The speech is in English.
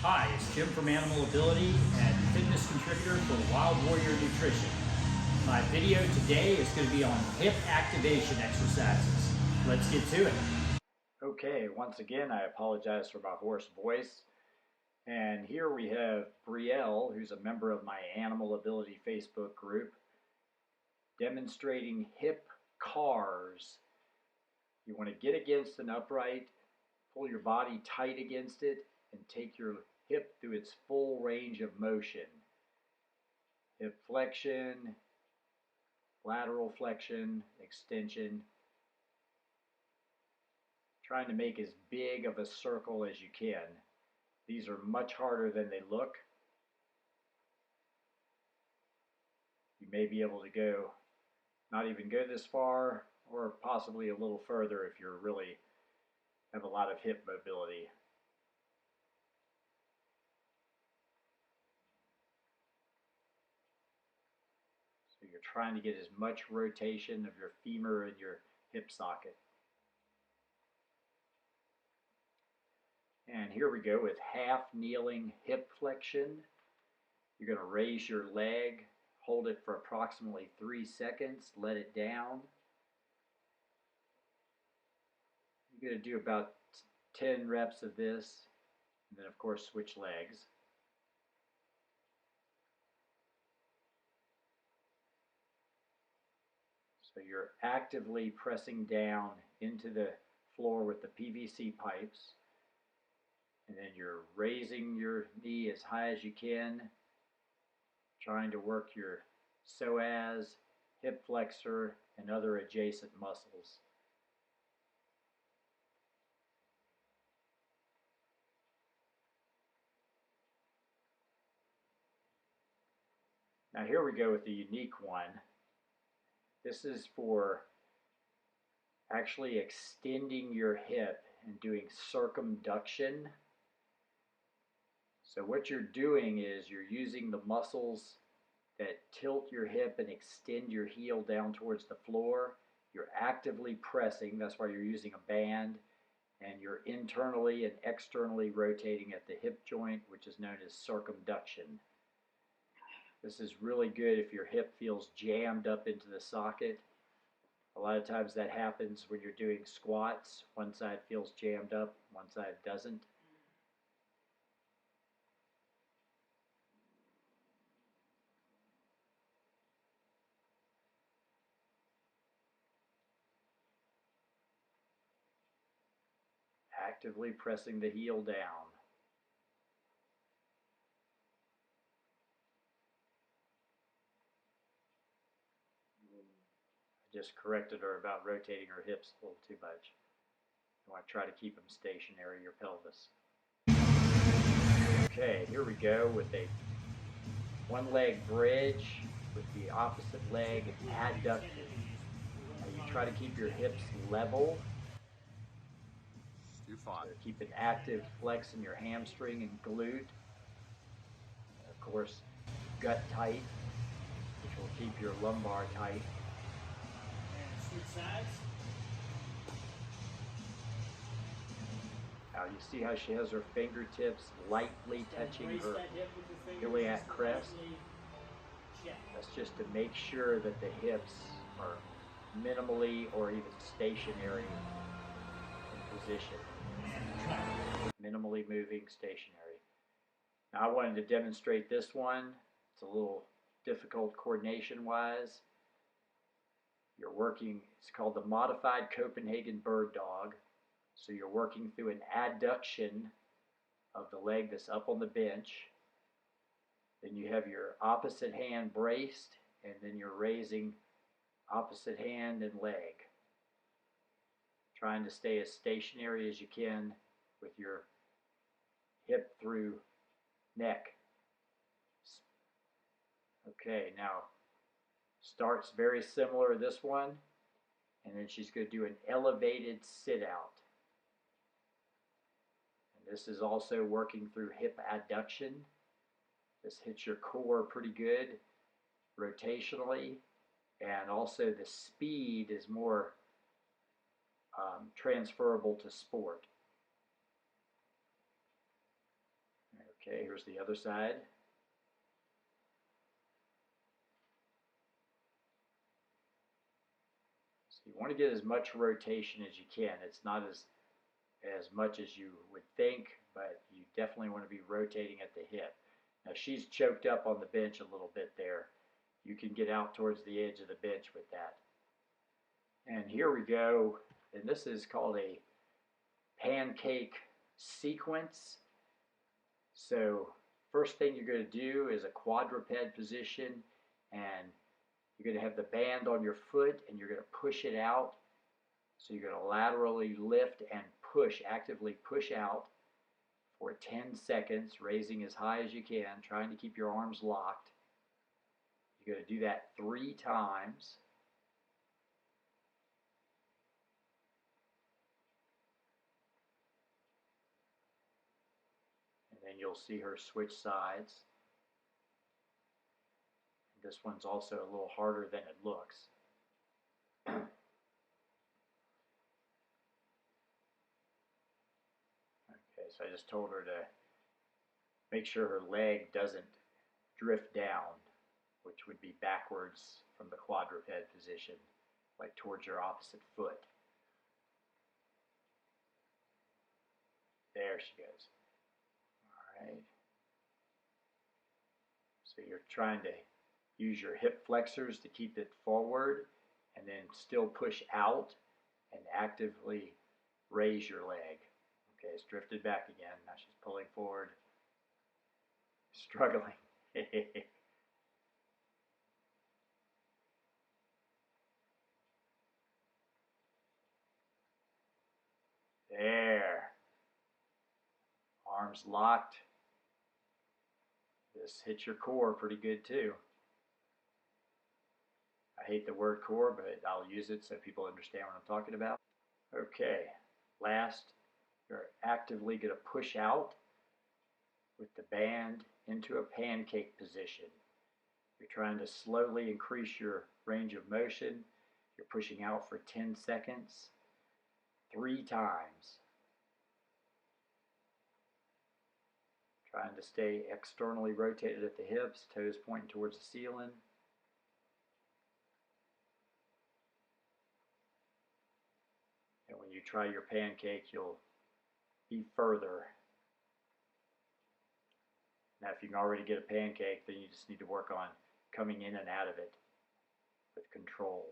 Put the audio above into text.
Hi, it's Jim from Animal Ability and fitness contributor for Wild Warrior Nutrition. My video today is going to be on hip activation exercises. Let's get to it. Okay, once again, I apologize for my hoarse voice. And here we have Brielle, who's a member of my Animal Ability Facebook group, demonstrating hip cars. You want to get against an upright, pull your body tight against it, and take your hip through its full range of motion. Hip flexion, lateral flexion, extension. Trying to make as big of a circle as you can. These are much harder than they look. You may be able to go, not even go this far, or possibly a little further if you're really have a lot of hip mobility. So you're trying to get as much rotation of your femur and your hip socket. And here we go with half kneeling hip flexion. You're going to raise your leg, hold it for approximately 3 seconds, let it down. You're going to do about 10 reps of this, and then of course switch legs. So you're actively pressing down into the floor with the PVC pipes. And then you're raising your knee as high as you can, trying to work your psoas, hip flexor, and other adjacent muscles. Now here we go with the unique one. This is for actually extending your hip and doing circumduction. So what you're doing is you're using the muscles that tilt your hip and extend your heel down towards the floor. You're actively pressing, that's why you're using a band, and you're internally and externally rotating at the hip joint, which is known as circumduction. This is really good if your hip feels jammed up into the socket. A lot of times that happens when you're doing squats. One side feels jammed up, one side doesn't. Actively pressing the heel down. I just corrected her about rotating her hips a little too much. You want to try to keep them stationary, your pelvis. Okay, here we go with a one leg bridge with the opposite leg adducted. Now you try to keep your hips level. So keep an active flex in your hamstring and glute. And of course, gut tight, which will keep your lumbar tight. Switch sides. Now you see how she has her fingertips lightly touching her iliac crest. That's just to make sure that the hips are minimally or even stationary in position. Minimally moving, stationary. Now I wanted to demonstrate this one. It's a little difficult coordination-wise. You're working, it's called the modified Copenhagen bird dog. So you're working through an adduction of the leg that's up on the bench. Then you have your opposite hand braced, and then you're raising opposite hand and leg. Trying to stay as stationary as you can with your hip through neck. Okay, now starts very similar this one, and then she's going to do an elevated sit out. And this is also working through hip adduction. This hits your core pretty good rotationally, and also the speed is more transferable to sport. Okay, here's the other side. So you want to get as much rotation as you can. It's not as much as you would think, but you definitely want to be rotating at the hip. Now she's choked up on the bench a little bit there. You can get out towards the edge of the bench with that. And here we go. And this is called a pancake sequence. So first thing you're going to do is a quadruped position, and you're going to have the band on your foot and you're going to push it out. So you're going to laterally lift and push, actively push out for 10 seconds, raising as high as you can, trying to keep your arms locked. You're going to do that 3 times. And then you'll see her switch sides. This one's also a little harder than it looks. Okay, so I just told her to make sure her leg doesn't drift down, which would be backwards from the quadruped position, like towards your opposite foot. There she goes. All right. So you're trying to use your hip flexors to keep it forward and then still push out and actively raise your leg. Okay, it's drifted back again. Now she's pulling forward, struggling. There. Arms locked. This hits your core pretty good too. I hate the word core, but I'll use it so people understand what I'm talking about. Okay, last, you're actively going to push out with the band into a pancake position. You're trying to slowly increase your range of motion. You're pushing out for 10 seconds, 3 times. Trying to stay externally rotated at the hips, toes pointing towards the ceiling. And when you try your pancake, you'll be further. Now, if you can already get a pancake, then you just need to work on coming in and out of it with control.